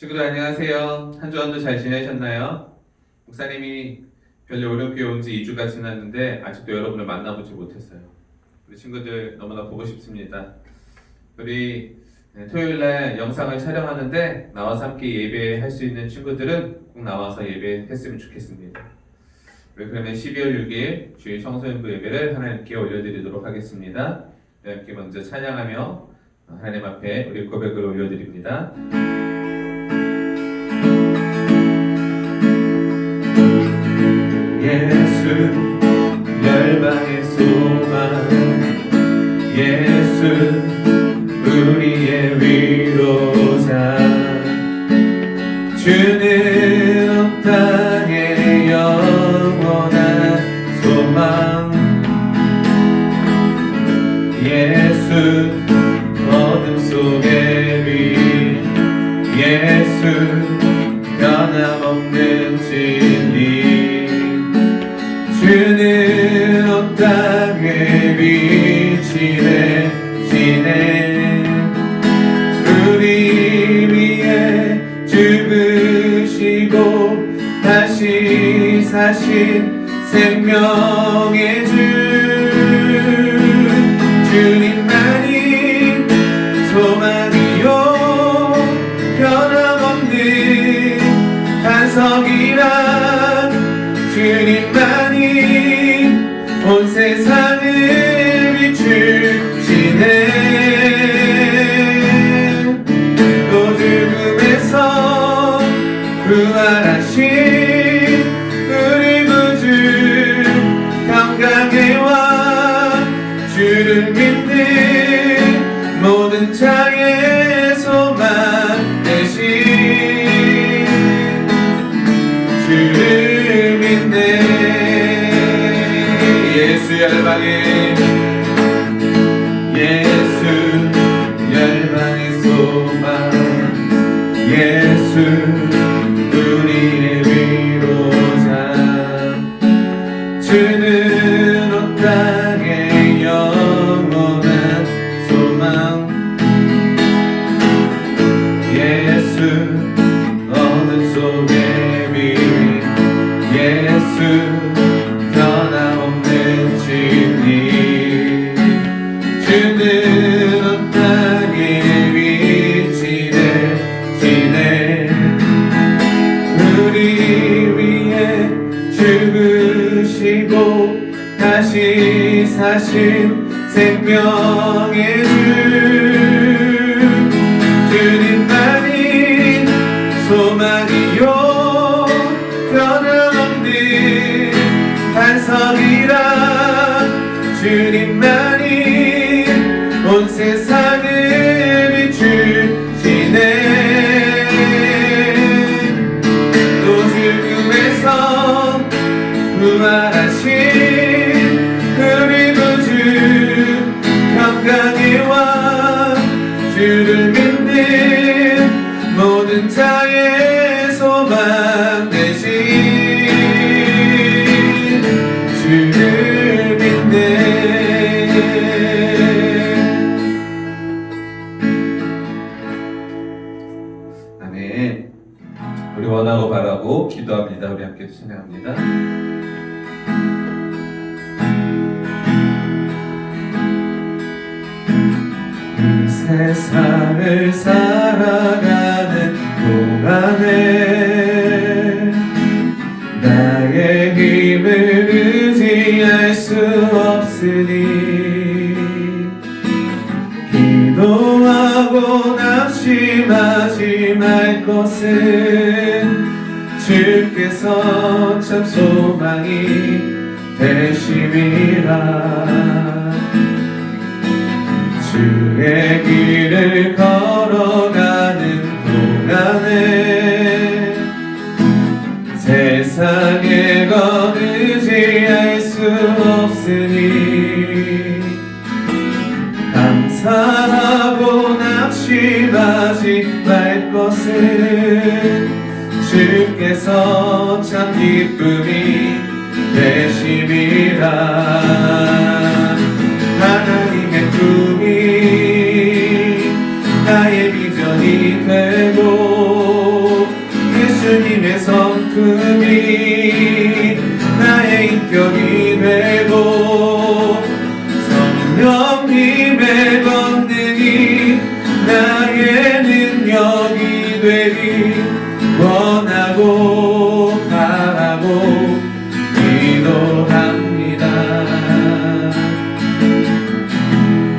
친구들 안녕하세요. 한 주간도 잘 지내셨나요? 목사님이 별로 어렵게 온 지 2주가 지났는데 아직도 여러분을 만나보지 못했어요. 우리 친구들 너무나 보고 싶습니다. 우리 토요일날 영상을 촬영하는데 나와서 함께 예배할 수 있는 친구들은 꼭 나와서 예배했으면 좋겠습니다. 그러면 12월 6일 주일 청소년부 예배를 하나님께 올려드리도록 하겠습니다. 함께 먼저 찬양하며 하나님 앞에 우리 고백을 올려드립니다. 예수 열방의 소망, 예수 우리의 위로자, 주는 온 땅의 영원한 소망, 예수 어둠 속의 빛, 예수 변함없는 진리, 주는 온 땅에 비치네 지네, 우리 위해 죽으시고 다시 사신 생명의 주, 주님만이 소망이요 변함없는 반석이라, 주님만이 온 세상을 비추시네. 또 죽음에서 부활하신 우리 구주 평강에와 주를 믿는 모든 자의 소망 되신 주를 믿네. 예수 열방의, 예수 열방의 소망, 예수 우리의 위로자, 주는 온 땅의 영원한 소망, 예수 어둠 속의 빛, 예수 변함없는 진리, 주는 온 땅에 비치네 지네, 우리 위해 죽으시고 다시 사신 생명의 주, 주님만이 소망이요 변함없는 반석이라, 주님만이 온 세상을 비추시네. 또 죽음에서 부활하신 우리 구주 평강에와 주를 믿는 모든 자의 소망 되신 주를 믿네. 아멘. 우리 원하고 바라고 기도합니다. 우리 함께 찬양합니다. 이 세상을 살아가는 동안에 나의 힘을 의지할 수 없으니, 기도하고 낙심하지 말 것은 주께서 참 소망이 되심이라. 주의 길을 걸어가는 동안에 세상의 것 의지할 수 없으니, 감사하고 낙심하지 말 것은 주께서 참 기쁨이 되심이라. 하나님의 꿈이 나의 비전이 되고 예수님의 성품이 나의 인격이 되고 성령님의 권능이 나의 능력이 되기 원하고 바라고 기도합니다.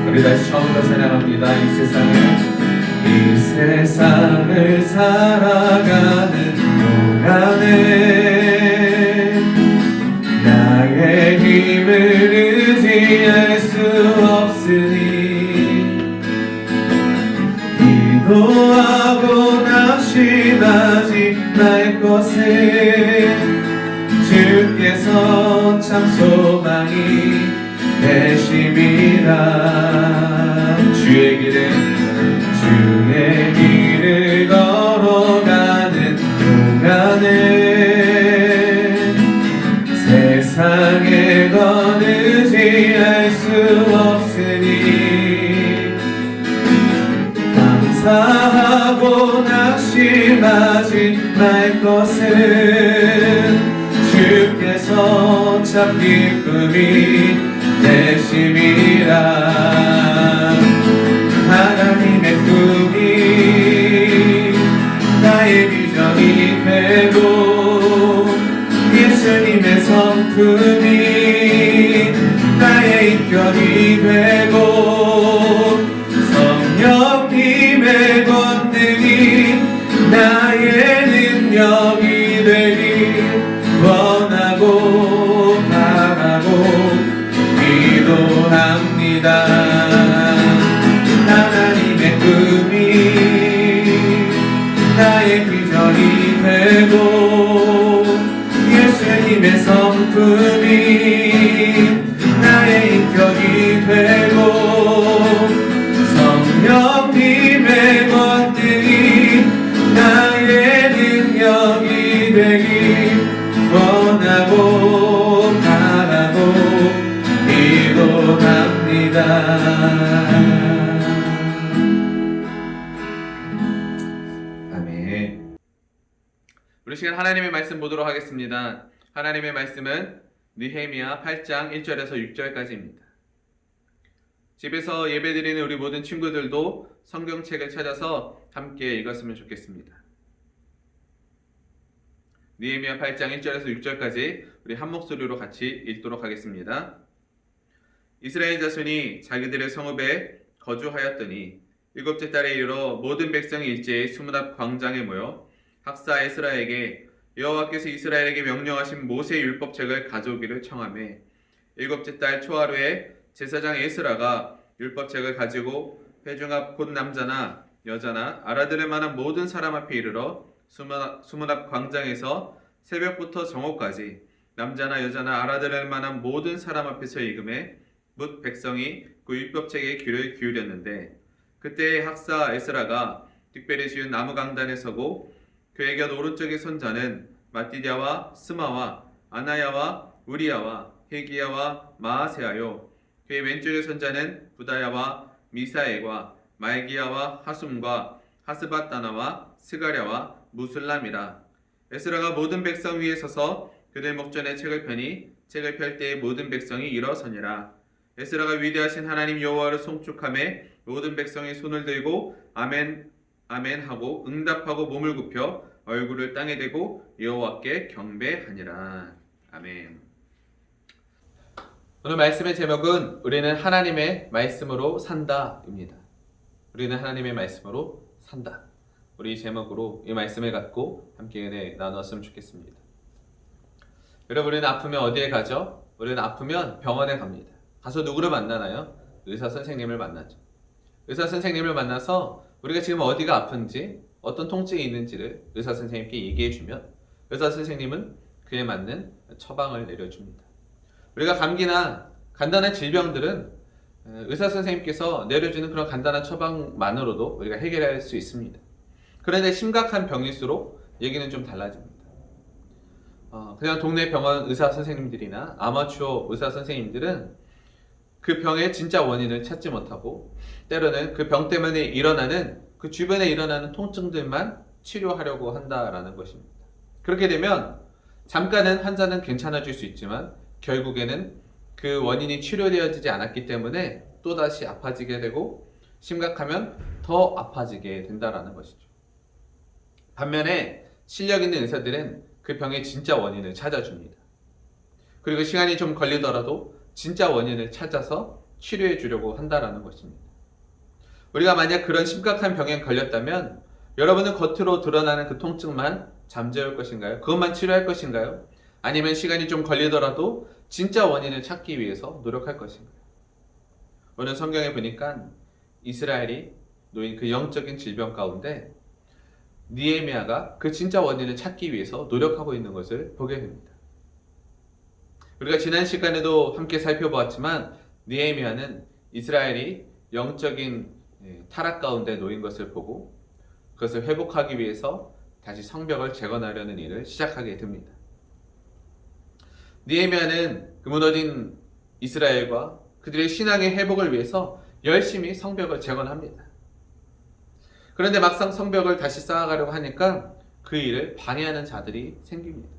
우리 다시 처음부터 찬양합니다. 이 세상을 살아가는 동안에 나의 힘을 의지할 수 없으니 기도하고 낙심하지 말 것은 주께서 참 소망이 되심이라. 주의 길을 걸어가는 동안에 세상에 건 의지할 수 없으니 감사하고 낙심하지 말 것은 주께서 참 기쁨이 되심이라. 하나님의 꿈이 나의 비전이 되고 예수님의 성품이 나의 인격이 되고 성령님의 권능이 나의 능력이 되기 원하고 바라고 기도합니다. 하나님의 꿈이 나의 비전이 되고 예수님의 성품이 나의 인격이 되고 성령님의 권능이 나의 능력이 되기 원하고 바라고 기도합니다. 우리 시간 하나님의 말씀 보도록 하겠습니다. 하나님의 말씀은 느헤미야 8장 1절에서 6절까지입니다. 집에서 예배드리는 우리 모든 친구들도 성경책을 찾아서 함께 읽었으면 좋겠습니다. 느헤미야 8장 1절에서 6절까지 우리 한 목소리로 같이 읽도록 하겠습니다. 이스라엘 자손이 자기들의 성읍에 거주하였더니 일곱째 달에 이르러 모든 백성이 일제히 수문 앞 광장에 모여 학사 에스라에게 여호와께서 이스라엘에게 명령하신 모세의 율법책을 가져오기를 청하매 일곱째 달 초하루에 제사장 에스라가 율법책을 가지고 회중 앞 곧 남자나 여자나 알아들을 만한 모든 사람 앞에 이르러 수문 앞 광장에서 새벽부터 정오까지 남자나 여자나 알아들을 만한 모든 사람 앞에서 읽음에 뭇 백성이 그 율법책에 귀를 기울였는데 그때 학사 에스라가 특별히 지은 나무 강단에 서고 그의 곁 오른쪽의 손자는 마띠디아와 스마와 아나야와 우리야와 헤기야와 마아세아요 그의 왼쪽의 손자는 부다야와 미사엘과 말기야와 하숨과 하스바다나와 스가랴와 무술람이라. 에스라가 모든 백성 위에 서서 그들 목전에 책을 펴니 책을 펼 때에 모든 백성이 일어서니라. 에스라가 위대하신 하나님 여호와를 송축하며 모든 백성이 손을 들고 아멘 아멘 하고 응답하고 몸을 굽혀 얼굴을 땅에 대고 여호와께 경배하니라. 아멘. 오늘 말씀의 제목은 우리는 하나님의 말씀으로 산다입니다. 우리는 하나님의 말씀으로 산다. 우리 제목으로 이 말씀을 갖고 함께 은혜 나누었으면 좋겠습니다. 여러분, 우리는 아프면 어디에 가죠? 우리는 아프면 병원에 갑니다. 가서 누구를 만나나요? 의사 선생님을 만나죠. 의사 선생님을 만나서 우리가 지금 어디가 아픈지 어떤 통증이 있는지를 의사 선생님께 얘기해 주면 의사 선생님은 그에 맞는 처방을 내려줍니다. 우리가 감기나 간단한 질병들은 의사 선생님께서 내려주는 그런 간단한 처방만으로도 우리가 해결할 수 있습니다. 그런데 심각한 병일수록 얘기는 좀 달라집니다. 그냥 동네 병원 의사 선생님들이나 아마추어 의사 선생님들은 그 병의 진짜 원인을 찾지 못하고 때로는 그 병 때문에 일어나는 그 주변에 일어나는 통증들만 치료하려고 한다라는 것입니다. 그렇게 되면 잠깐은 환자는 괜찮아질 수 있지만 결국에는 그 원인이 치료되어지지 않았기 때문에 또다시 아파지게 되고 심각하면 더 아파지게 된다라는 것이죠. 반면에 실력 있는 의사들은 그 병의 진짜 원인을 찾아줍니다. 그리고 시간이 좀 걸리더라도 진짜 원인을 찾아서 치료해 주려고 한다라는 것입니다. 우리가 만약 그런 심각한 병에 걸렸다면 여러분은 겉으로 드러나는 그 통증만 잠재울 것인가요? 그것만 치료할 것인가요? 아니면 시간이 좀 걸리더라도 진짜 원인을 찾기 위해서 노력할 것인가요? 오늘 성경에 보니까 이스라엘이 놓인 그 영적인 질병 가운데 느헤미야가 그 진짜 원인을 찾기 위해서 노력하고 있는 것을 보게 됩니다. 우리가 지난 시간에도 함께 살펴보았지만 느헤미야는 이스라엘이 영적인 타락 가운데 놓인 것을 보고 그것을 회복하기 위해서 다시 성벽을 재건하려는 일을 시작하게 됩니다. 느헤미야는 그 무너진 이스라엘과 그들의 신앙의 회복을 위해서 열심히 성벽을 재건합니다. 그런데 막상 성벽을 다시 쌓아가려고 하니까 그 일을 방해하는 자들이 생깁니다.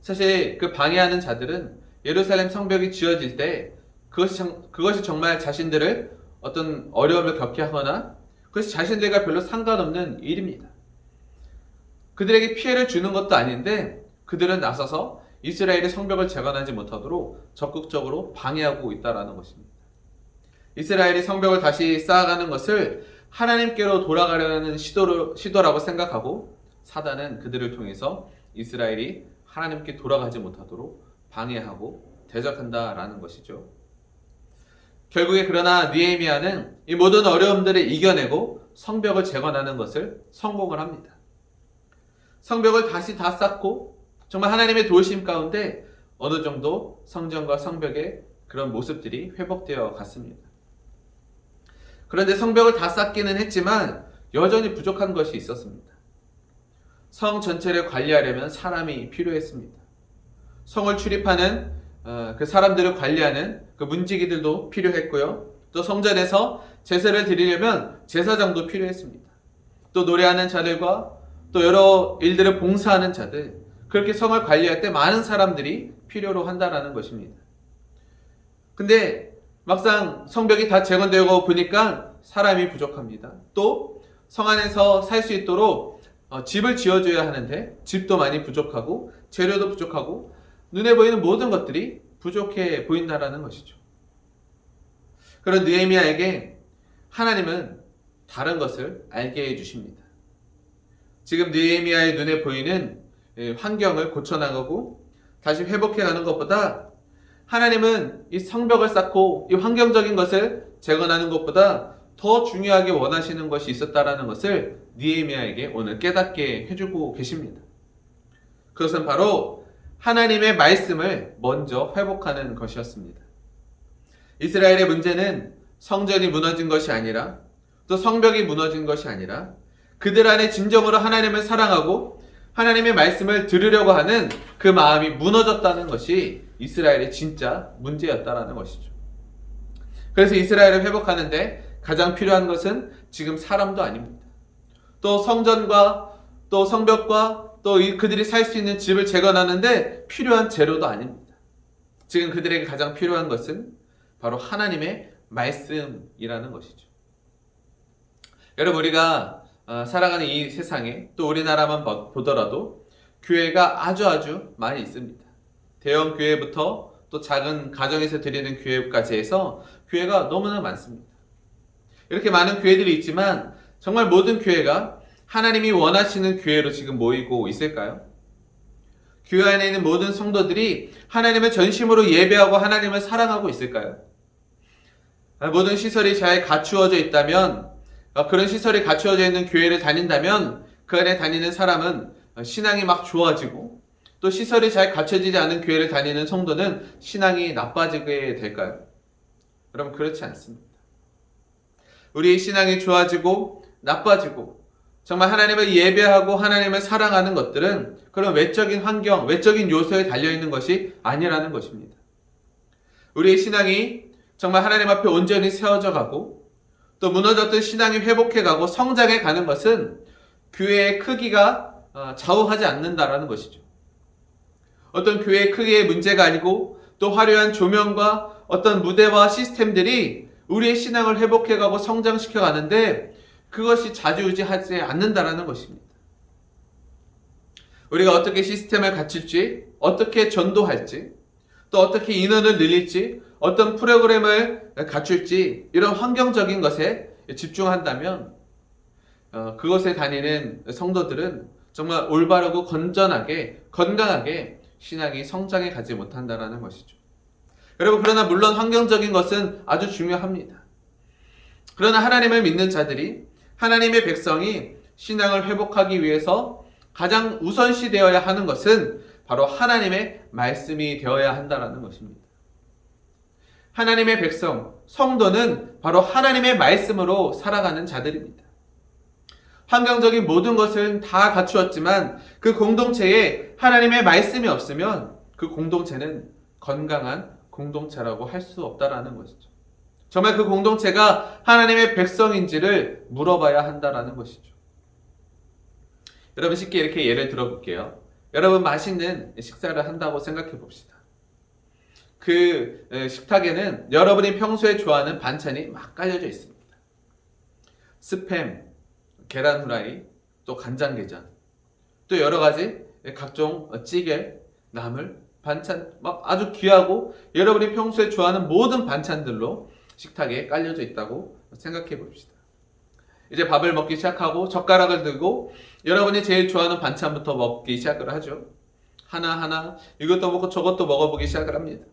사실 그 방해하는 자들은 예루살렘 성벽이 지어질 때 그것이 정말 자신들을 어떤 어려움을 겪게 하거나 그것이 자신들과 별로 상관없는 일입니다. 그들에게 피해를 주는 것도 아닌데 그들은 나서서 이스라엘의 성벽을 재건하지 못하도록 적극적으로 방해하고 있다는 것입니다. 이스라엘이 성벽을 다시 쌓아가는 것을 하나님께로 돌아가려는 시도라고 생각하고 사단은 그들을 통해서 이스라엘이 하나님께 돌아가지 못하도록 방해하고 대적한다라는 것이죠. 결국에 그러나 느헤미야는 이 모든 어려움들을 이겨내고 성벽을 재건하는 것을 성공을 합니다. 성벽을 다시 다 쌓고 정말 하나님의 도우심 가운데 어느 정도 성전과 성벽의 그런 모습들이 회복되어 갔습니다. 그런데 성벽을 다 쌓기는 했지만 여전히 부족한 것이 있었습니다. 성 전체를 관리하려면 사람이 필요했습니다. 성을 출입하는 그 사람들을 관리하는 그 문지기들도 필요했고요. 또 성전에서 제사를 드리려면 제사장도 필요했습니다. 또 노래하는 자들과 또 여러 일들을 봉사하는 자들, 그렇게 성을 관리할 때 많은 사람들이 필요로 한다라는 것입니다. 근데 막상 성벽이 다 재건되고 보니까 사람이 부족합니다. 또 성 안에서 살 수 있도록 집을 지어줘야 하는데 집도 많이 부족하고 재료도 부족하고 눈에 보이는 모든 것들이 부족해 보인다라는 것이죠. 그런 느헤미야에게 하나님은 다른 것을 알게 해주십니다. 지금 느헤미야의 눈에 보이는 환경을 고쳐나가고 다시 회복해가는 것보다 하나님은 이 성벽을 쌓고 이 환경적인 것을 재건하는 것보다 더 중요하게 원하시는 것이 있었다라는 것을 느헤미야에게 오늘 깨닫게 해주고 계십니다. 그것은 바로 하나님의 말씀을 먼저 회복하는 것이었습니다. 이스라엘의 문제는 성전이 무너진 것이 아니라 또 성벽이 무너진 것이 아니라 그들 안에 진정으로 하나님을 사랑하고 하나님의 말씀을 들으려고 하는 그 마음이 무너졌다는 것이 이스라엘의 진짜 문제였다라는 것이죠. 그래서 이스라엘을 회복하는데 가장 필요한 것은 지금 사람도 아닙니다. 또 성전과 또 성벽과 또 그들이 살 수 있는 집을 재건하는데 필요한 재료도 아닙니다. 지금 그들에게 가장 필요한 것은 바로 하나님의 말씀이라는 것이죠. 여러분, 우리가 살아가는 이 세상에 또 우리나라만 보더라도 교회가 아주 많이 있습니다. 대형 교회부터 또 작은 가정에서 드리는 교회까지 해서 교회가 너무나 많습니다. 이렇게 많은 교회들이 있지만 정말 모든 교회가 하나님이 원하시는 교회로 지금 모이고 있을까요? 교회 안에 있는 모든 성도들이 하나님을 전심으로 예배하고 하나님을 사랑하고 있을까요? 모든 시설이 잘 갖추어져 있다면, 그런 시설이 갖추어져 있는 교회를 다닌다면 그 안에 다니는 사람은 신앙이 막 좋아지고, 또 시설이 잘 갖춰지지 않은 교회를 다니는 성도는 신앙이 나빠지게 될까요? 여러분, 그렇지 않습니다. 우리의 신앙이 좋아지고 나빠지고 정말 하나님을 예배하고 하나님을 사랑하는 것들은 그런 외적인 환경, 외적인 요소에 달려있는 것이 아니라는 것입니다. 우리의 신앙이 정말 하나님 앞에 온전히 세워져 가고 또 무너졌던 신앙이 회복해 가고 성장해 가는 것은 교회의 크기가 좌우하지 않는다라는 것이죠. 어떤 교회의 크기의 문제가 아니고 또 화려한 조명과 어떤 무대와 시스템들이 우리의 신앙을 회복해가고 성장시켜 가는데 그것이 좌지우지하지 않는다라는 것입니다. 우리가 어떻게 시스템을 갖출지, 어떻게 전도할지, 또 어떻게 인원을 늘릴지, 어떤 프로그램을 갖출지 이런 환경적인 것에 집중한다면 그것에 다니는 성도들은 정말 올바르고 건전하게 건강하게 신앙이 성장해 가지 못한다라는 것이죠. 여러분, 그러나 물론 환경적인 것은 아주 중요합니다. 그러나 하나님을 믿는 자들이 하나님의 백성이 신앙을 회복하기 위해서 가장 우선시 되어야 하는 것은 바로 하나님의 말씀이 되어야 한다라는 것입니다. 하나님의 백성, 성도는 바로 하나님의 말씀으로 살아가는 자들입니다. 환경적인 모든 것은 다 갖추었지만 그 공동체에 하나님의 말씀이 없으면 그 공동체는 건강한 공동체라고 할 수 없다라는 것이죠. 정말 그 공동체가 하나님의 백성인지를 물어봐야 한다라는 것이죠. 여러분, 쉽게 이렇게 예를 들어볼게요. 여러분, 맛있는 식사를 한다고 생각해 봅시다. 그 식탁에는 여러분이 평소에 좋아하는 반찬이 막 깔려져 있습니다. 스팸, 계란 후라이, 또 간장게장, 또 여러 가지 각종 찌개, 나물, 반찬, 막 아주 귀하고 여러분이 평소에 좋아하는 모든 반찬들로 식탁에 깔려져 있다고 생각해 봅시다. 이제 밥을 먹기 시작하고 젓가락을 들고 여러분이 제일 좋아하는 반찬부터 먹기 시작을 하죠. 하나하나 이것도 먹고 저것도 먹어보기 시작을 합니다.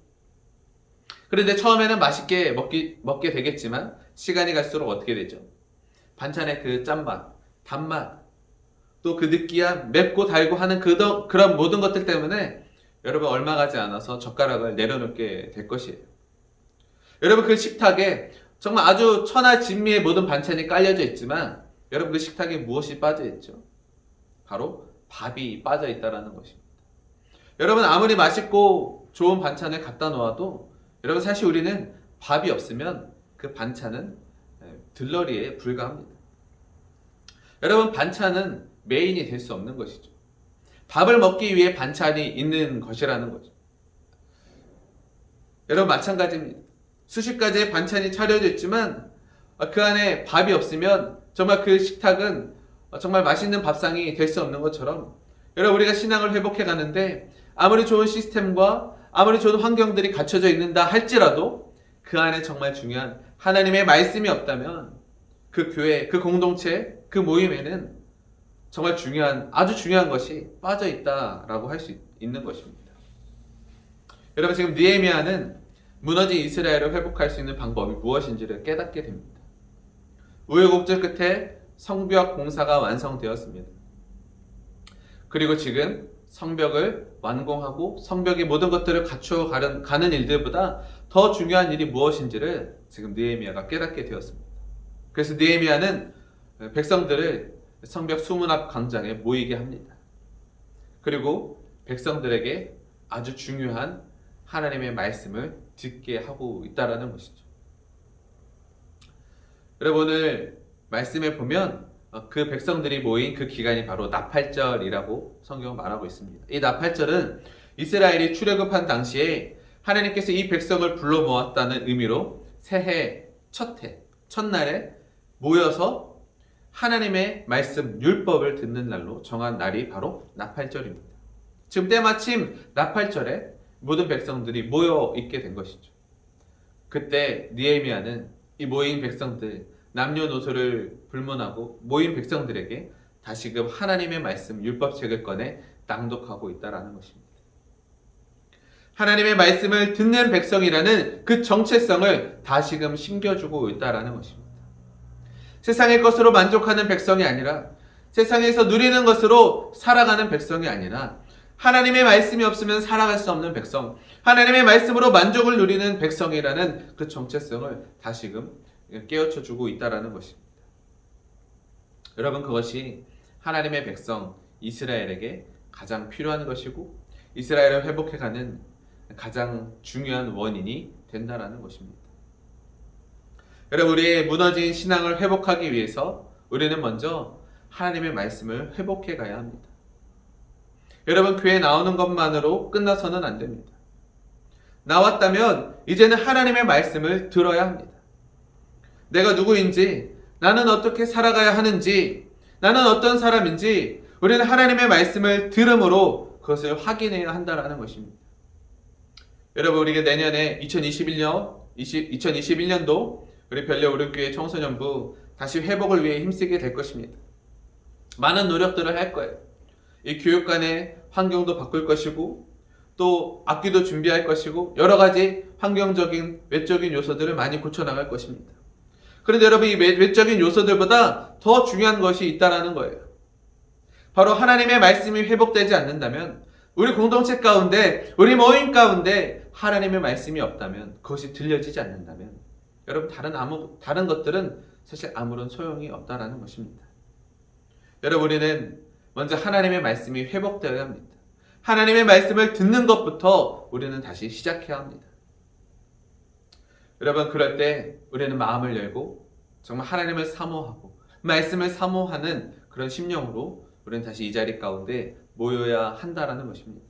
그런데 처음에는 맛있게 먹게 되겠지만 시간이 갈수록 어떻게 되죠? 반찬의 그 짠맛, 단맛, 또 그 느끼한 맵고 달고 하는 그런 모든 것들 때문에 여러분 얼마 가지 않아서 젓가락을 내려놓게 될 것이에요. 여러분, 그 식탁에 정말 아주 천하진미의 모든 반찬이 깔려져 있지만 여러분, 그 식탁에 무엇이 빠져 있죠? 바로 밥이 빠져 있다는 것입니다. 여러분, 아무리 맛있고 좋은 반찬을 갖다 놓아도 여러분, 사실 우리는 밥이 없으면 그 반찬은 들러리에 불과합니다. 여러분, 반찬은 메인이 될 수 없는 것이죠. 밥을 먹기 위해 반찬이 있는 것이라는 거죠. 여러분, 마찬가지입니다. 수십 가지의 반찬이 차려져 있지만 그 안에 밥이 없으면 정말 그 식탁은 정말 맛있는 밥상이 될 수 없는 것처럼 여러분, 우리가 신앙을 회복해 가는데 아무리 좋은 시스템과 아무리 좋은 환경들이 갖춰져 있는다 할지라도 그 안에 정말 중요한 하나님의 말씀이 없다면 그 교회, 그 공동체, 그 모임에는 정말 아주 중요한 것이 빠져 있다라고 할 수 있는 것입니다. 여러분, 지금 느헤미야는 무너진 이스라엘을 회복할 수 있는 방법이 무엇인지를 깨닫게 됩니다. 우여곡절 끝에 성벽 공사가 완성되었습니다. 그리고 지금 성벽을 완공하고 성벽의 모든 것들을 갖추어 가는 일들보다 더 중요한 일이 무엇인지를 지금 느헤미야가 깨닫게 되었습니다. 그래서 느헤미야는 백성들을 성벽 수문 앞 광장에 모이게 합니다. 그리고 백성들에게 아주 중요한 하나님의 말씀을 듣게 하고 있다는 것이죠. 여러분, 오늘 말씀에 보면 그 백성들이 모인 그 기간이 바로 나팔절이라고 성경은 말하고 있습니다. 이 나팔절은 이스라엘이 출애굽한 당시에 하나님께서 이 백성을 불러 모았다는 의미로 새해 첫날에 모여서 하나님의 말씀 율법을 듣는 날로 정한 날이 바로 나팔절입니다. 지금 때마침 나팔절에 모든 백성들이 모여 있게 된 것이죠. 그때 느헤미야는 이 모인 백성들, 남녀노소를 불문하고 모인 백성들에게 다시금 하나님의 말씀 율법책을 꺼내 낭독하고 있다는 것입니다. 하나님의 말씀을 듣는 백성이라는 그 정체성을 다시금 심겨주고 있다는 것입니다. 세상의 것으로 만족하는 백성이 아니라 세상에서 누리는 것으로 살아가는 백성이 아니라 하나님의 말씀이 없으면 살아갈 수 없는 백성, 하나님의 말씀으로 만족을 누리는 백성이라는 그 정체성을 다시금 깨우쳐주고 있다는 것입니다. 여러분, 그것이 하나님의 백성 이스라엘에게 가장 필요한 것이고 이스라엘을 회복해가는 가장 중요한 원인이 된다는 것입니다. 여러분, 우리의 무너진 신앙을 회복하기 위해서 우리는 먼저 하나님의 말씀을 회복해 가야 합니다. 여러분, 교회 나오는 것만으로 끝나서는 안 됩니다. 나왔다면 이제는 하나님의 말씀을 들어야 합니다. 내가 누구인지, 나는 어떻게 살아가야 하는지, 나는 어떤 사람인지 우리는 하나님의 말씀을 들음으로 그것을 확인해야 한다는 것입니다. 여러분, 우리가 내년에 2021년도 우리 별내 오륜교회 청소년부 다시 회복을 위해 힘쓰게 될 것입니다. 많은 노력들을 할 거예요. 이 교육관의 환경도 바꿀 것이고, 또 악기도 준비할 것이고, 여러 가지 환경적인 외적인 요소들을 많이 고쳐나갈 것입니다. 그런데 여러분, 이 외적인 요소들보다 더 중요한 것이 있다는 거예요. 바로 하나님의 말씀이 회복되지 않는다면, 우리 공동체 가운데, 우리 모임 가운데 하나님의 말씀이 없다면, 그것이 들려지지 않는다면, 여러분, 다른 것들은 사실 아무런 소용이 없다는 것입니다. 여러분, 우리는 먼저 하나님의 말씀이 회복되어야 합니다. 하나님의 말씀을 듣는 것부터 우리는 다시 시작해야 합니다. 여러분, 그럴 때 우리는 마음을 열고 정말 하나님을 사모하고 말씀을 사모하는 그런 심령으로 우리는 다시 이 자리 가운데 모여야 한다는 것입니다.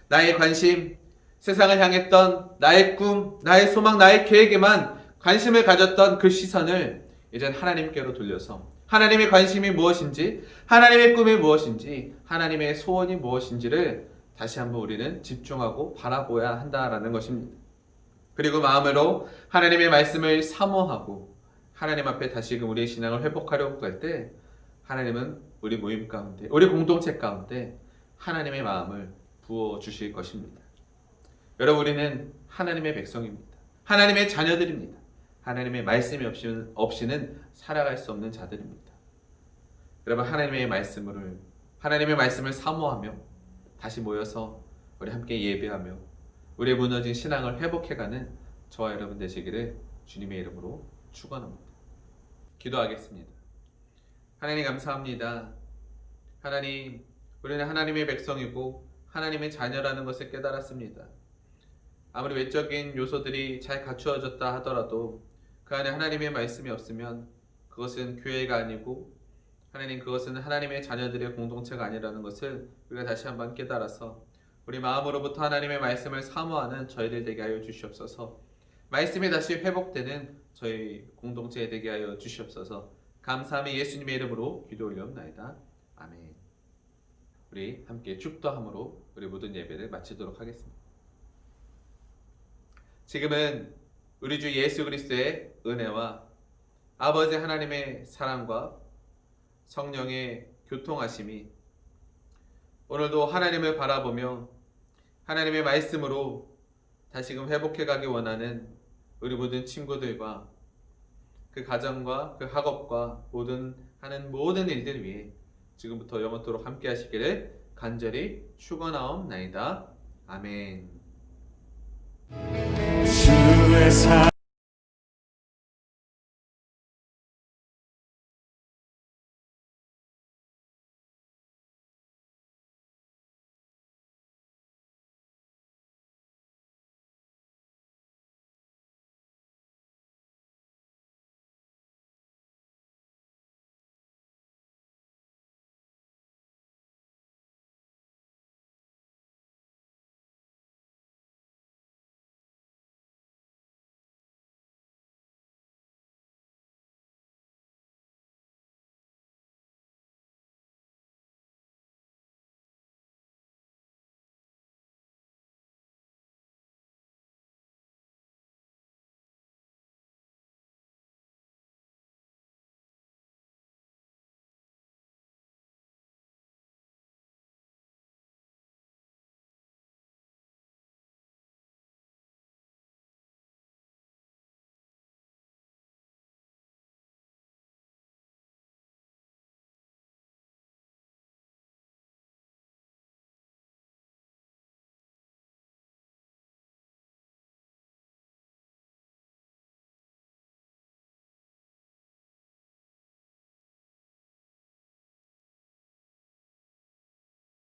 나의 관심, 세상을 향했던 나의 꿈, 나의 소망, 나의 계획에만 관심을 가졌던 그 시선을 이젠 하나님께로 돌려서 하나님의 관심이 무엇인지, 하나님의 꿈이 무엇인지, 하나님의 소원이 무엇인지를 다시 한번 우리는 집중하고 바라보아야 한다는 것입니다. 그리고 마음으로 하나님의 말씀을 사모하고 하나님 앞에 다시금 우리의 신앙을 회복하려고 할 때, 하나님은 우리 모임 가운데, 우리 공동체 가운데 하나님의 마음을 부어주실 것입니다. 여러분, 우리는 하나님의 백성입니다. 하나님의 자녀들입니다. 하나님의 말씀이 없이는 살아갈 수 없는 자들입니다. 여러분, 하나님의 말씀을 사모하며 다시 모여서 우리 함께 예배하며 우리의 무너진 신앙을 회복해가는 저와 여러분 되시기를 주님의 이름으로 축원합니다. 기도하겠습니다. 하나님, 감사합니다. 하나님, 우리는 하나님의 백성이고 하나님의 자녀라는 것을 깨달았습니다. 아무리 외적인 요소들이 잘 갖추어졌다 하더라도 그 안에 하나님의 말씀이 없으면 그것은 교회가 아니고, 하나님, 그것은 하나님의 자녀들의 공동체가 아니라는 것을 우리가 다시 한번 깨달아서 우리 마음으로부터 하나님의 말씀을 사모하는 저희들 되게 하여 주시옵소서. 말씀이 다시 회복되는 저희 공동체에 되게 하여 주시옵소서. 감사함이 예수님의 이름으로 기도 올려옵나이다. 아멘. 우리 함께 축도함으로 우리 모든 예배를 마치도록 하겠습니다. 지금은 우리 주 예수 그리스도의 은혜와 아버지 하나님의 사랑과 성령의 교통하심이 오늘도 하나님을 바라보며 하나님의 말씀으로 다시금 회복해가기 원하는 우리 모든 친구들과 그 가정과 그 학업과 하는 모든 일들 위해 지금부터 영원토록 함께 하시기를 간절히 축원하옵나이다. 아멘.